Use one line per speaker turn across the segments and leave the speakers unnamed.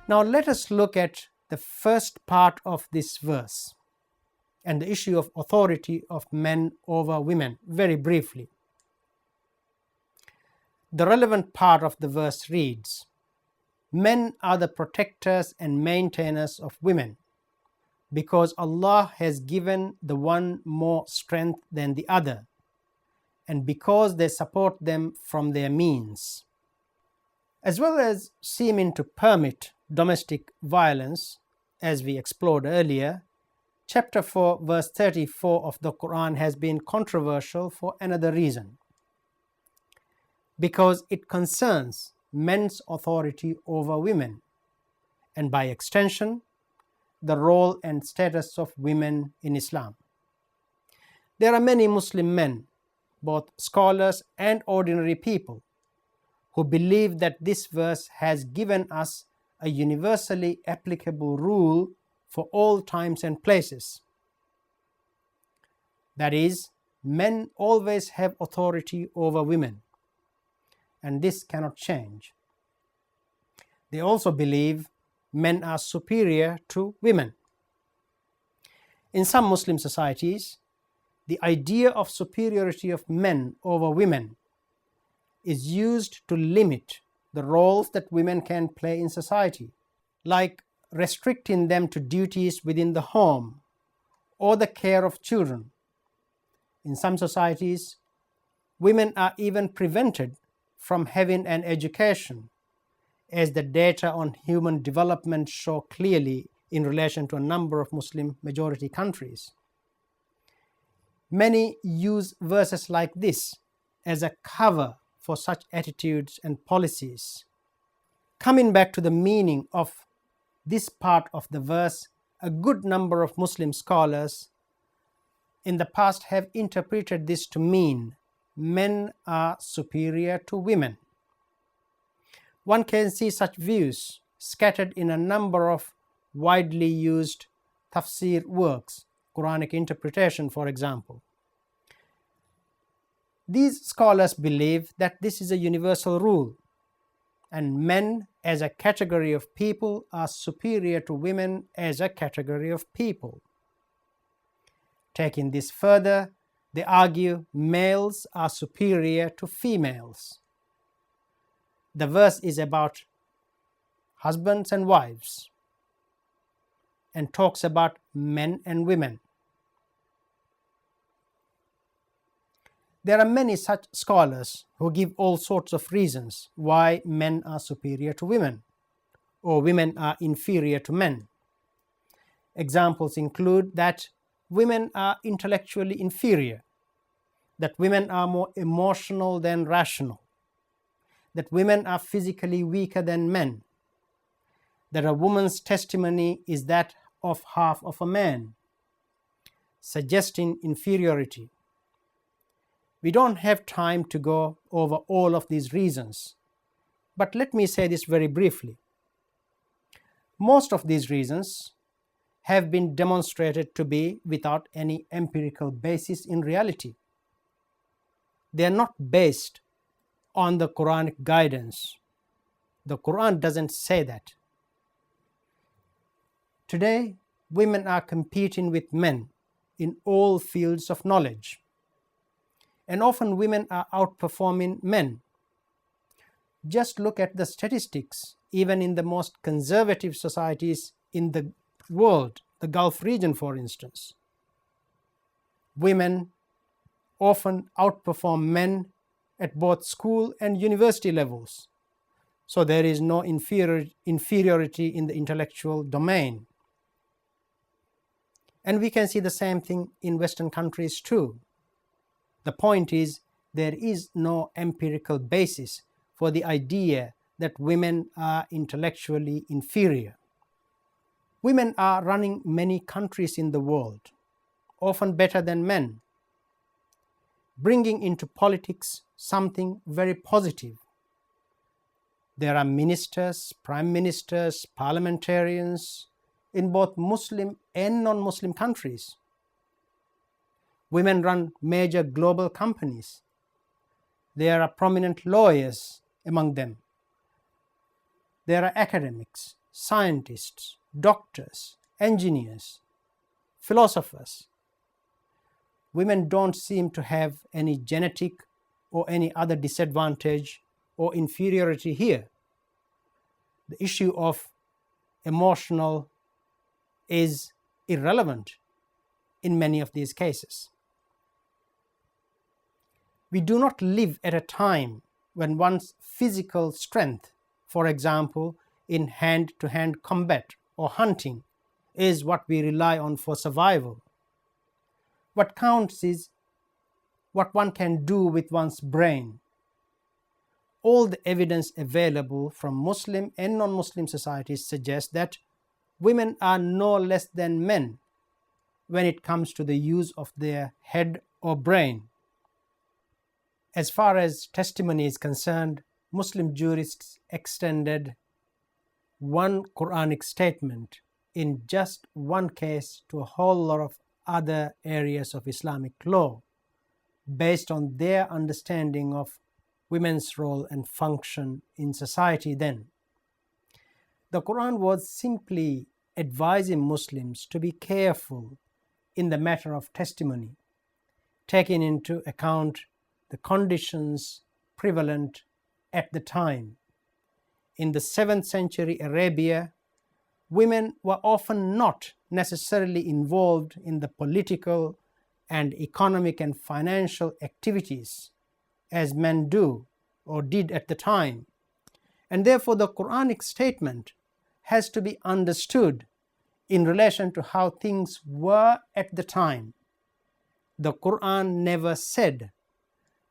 Now let us look at the first part of this verse and the issue of authority of men over women very briefly. The relevant part of the verse reads, "Men are the protectors and maintainers of women, because Allah has given the one more strength than the other, and because they support them from their means." As well as seeming to permit domestic violence, as we explored earlier, chapter 4 verse 34 of the Qur'an has been controversial for another reason, because it concerns men's authority over women, and by extension, the role and status of women in Islam. There are many Muslim men, both scholars and ordinary people, who believe that this verse has given us a universally applicable rule for all times and places. That is, men always have authority over women, and this cannot change. They also believe men are superior to women. In some Muslim societies, the idea of superiority of men over women is used to limit the roles that women can play in society, like restricting them to duties within the home or the care of children. In some societies, women are even prevented from having an education, as the data on human development show clearly in relation to a number of Muslim majority countries. Many use verses like this as a cover for such attitudes and policies. Coming back to the meaning of this part of the verse, a good number of Muslim scholars in the past have interpreted this to mean men are superior to women. One can see such views scattered in a number of widely used tafsir works, Quranic interpretation for example. These scholars believe that this is a universal rule, and men as a category of people are superior to women as a category of people. Taking this further, they argue males are superior to females. The verse is about husbands and wives and talks about men and women. There are many such scholars who give all sorts of reasons why men are superior to women or women are inferior to men. Examples include that women are intellectually inferior, that women are more emotional than rational, that women are physically weaker than men, that a woman's testimony is that of half of a man, suggesting inferiority. We don't have time to go over all of these reasons, but let me say this very briefly. Most of these reasons have been demonstrated to be without any empirical basis in reality. They are not based on the Quranic guidance. The Quran doesn't say that. Today, women are competing with men in all fields of knowledge, and often women are outperforming men. Just look at the statistics, even in the most conservative societies in the world, the Gulf region for instance. Women often outperform men at both school and university levels, so there is no inferiority in the intellectual domain. And we can see the same thing in Western countries too. The point is, there is no empirical basis for the idea that women are intellectually inferior. Women are running many countries in the world, often better than men, bringing into politics something very positive. There are ministers, prime ministers, parliamentarians in both Muslim and non-Muslim countries. Women run major global companies. There are prominent lawyers among them. There are academics, scientists, doctors, engineers, philosophers. Women don't seem to have any genetic or any other disadvantage or inferiority here. The issue of emotional is irrelevant in many of these cases. We do not live at a time when one's physical strength, for example, in hand-to-hand combat or hunting, is what we rely on for survival. What counts is what one can do with one's brain. All the evidence available from Muslim and non-Muslim societies suggests that women are no less than men when it comes to the use of their head or brain. As far as testimony is concerned, Muslim jurists extended one Quranic statement in just one case to a whole lot of other areas of Islamic law based on their understanding of women's role and function in society then. The Quran was simply advising Muslims to be careful in the matter of testimony, taking into account the conditions prevalent at the time. In the 7th century Arabia, women were often not necessarily involved in the political and economic and financial activities as men do or did at the time. And therefore the Quranic statement has to be understood in relation to how things were at the time. The Quran never said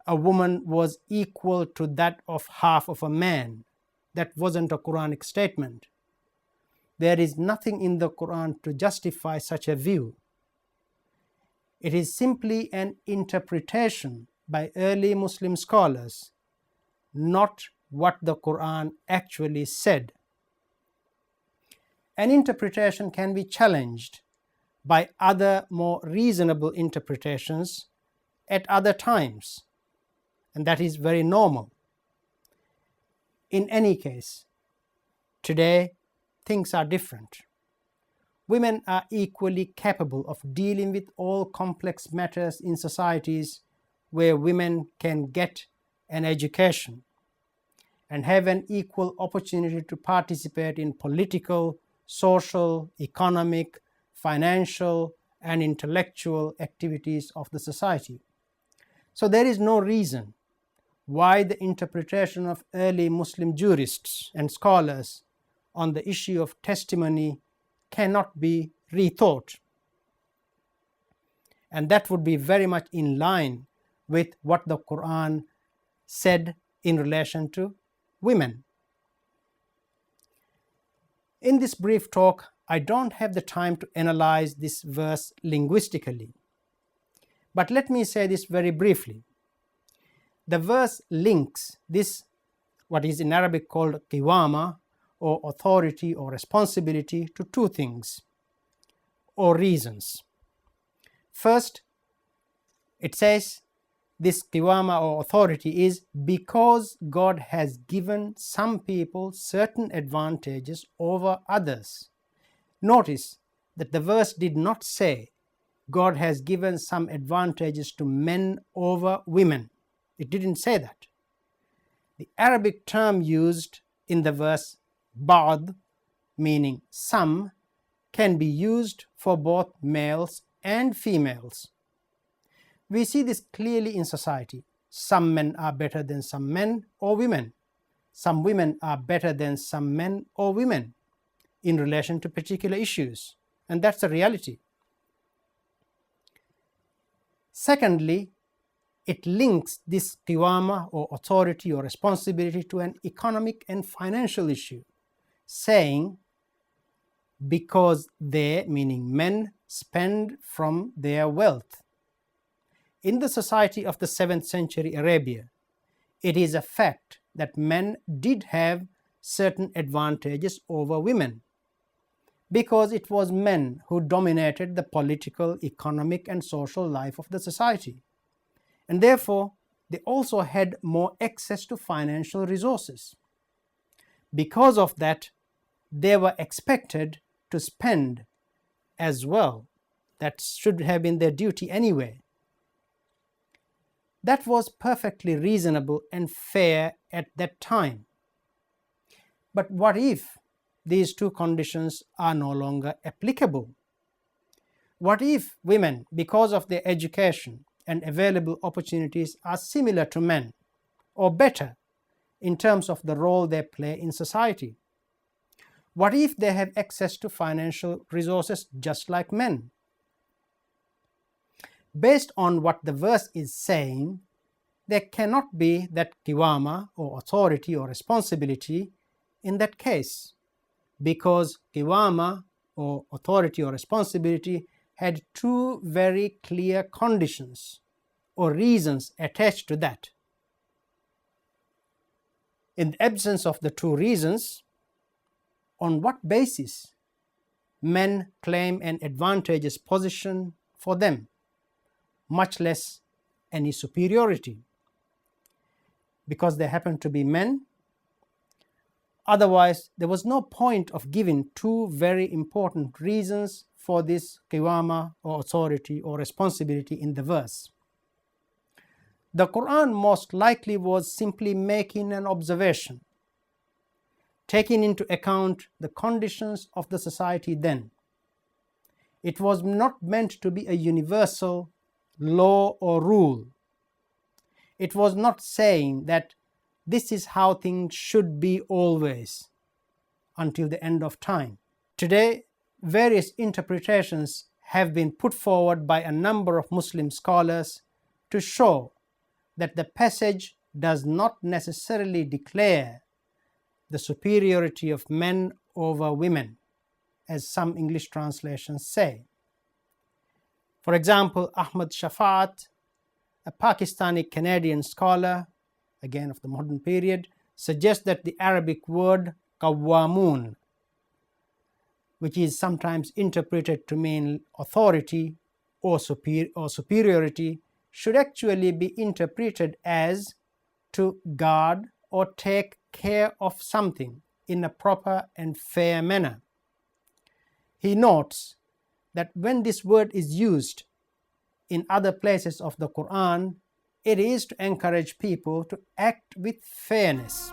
a woman was equal to that of half of a man. That wasn't a Quranic statement. There is nothing in the Quran to justify such a view. It is simply an interpretation by early Muslim scholars, not what the Quran actually said. An interpretation can be challenged by other more reasonable interpretations at other times, and that is very normal. In any case, today things are different. Women are equally capable of dealing with all complex matters in societies where women can get an education and have an equal opportunity to participate in political, social, economic, financial, and intellectual activities of the society. So there is no reason why the interpretation of early Muslim jurists and scholars on the issue of testimony cannot be rethought. And that would be very much in line with what the Quran said in relation to women. In this brief talk, I don't have the time to analyze this verse linguistically, but let me say this very briefly. The verse links this, what is in Arabic called qiwama, or authority or responsibility, to two things or reasons. First, it says this qiwama or authority is because God has given some people certain advantages over others. Notice that the verse did not say God has given some advantages to men over women. It didn't say that. The Arabic term used in the verse, ba'd, meaning some, can be used for both males and females. We see this clearly in society. Some men are better than some men or women. Some women are better than some men or women in relation to particular issues, and that's a reality. Secondly, it links this qiwama or authority or responsibility to an economic and financial issue, saying because they, meaning men, spend from their wealth. In the society of the 7th century Arabia, it is a fact that men did have certain advantages over women because it was men who dominated the political, economic, and social life of the society. And therefore, they also had more access to financial resources. Because of that, they were expected to spend as well. That should have been their duty anyway. That was perfectly reasonable and fair at that time. But what if these two conditions are no longer applicable? What if women, because of their education and available opportunities, are similar to men or better in terms of the role they play in society? What if they have access to financial resources just like men? Based on what the verse is saying, there cannot be that qiwama or authority or responsibility in that case, because qiwama or authority or responsibility had two very clear conditions or reasons attached to that. In the absence of the two reasons, on what basis men claim an advantageous position for them, much less any superiority? Because they happen to be men? Otherwise, there was no point of giving two very important reasons for this qiwama or authority or responsibility in the verse. The Qur'an most likely was simply making an observation, taking into account the conditions of the society then. It was not meant to be a universal law or rule. It was not saying that this is how things should be always until the end of time. Today, various interpretations have been put forward by a number of Muslim scholars to show that the passage does not necessarily declare the superiority of men over women, as some English translations say. For example, Ahmad Shafat, a Pakistani-Canadian scholar, again of the modern period, suggests that the Arabic word qawwamun, which is sometimes interpreted to mean authority or superiority, should actually be interpreted as to guard or take care of something in a proper and fair manner. He notes that when this word is used in other places of the Qur'an, it is to encourage people to act with fairness.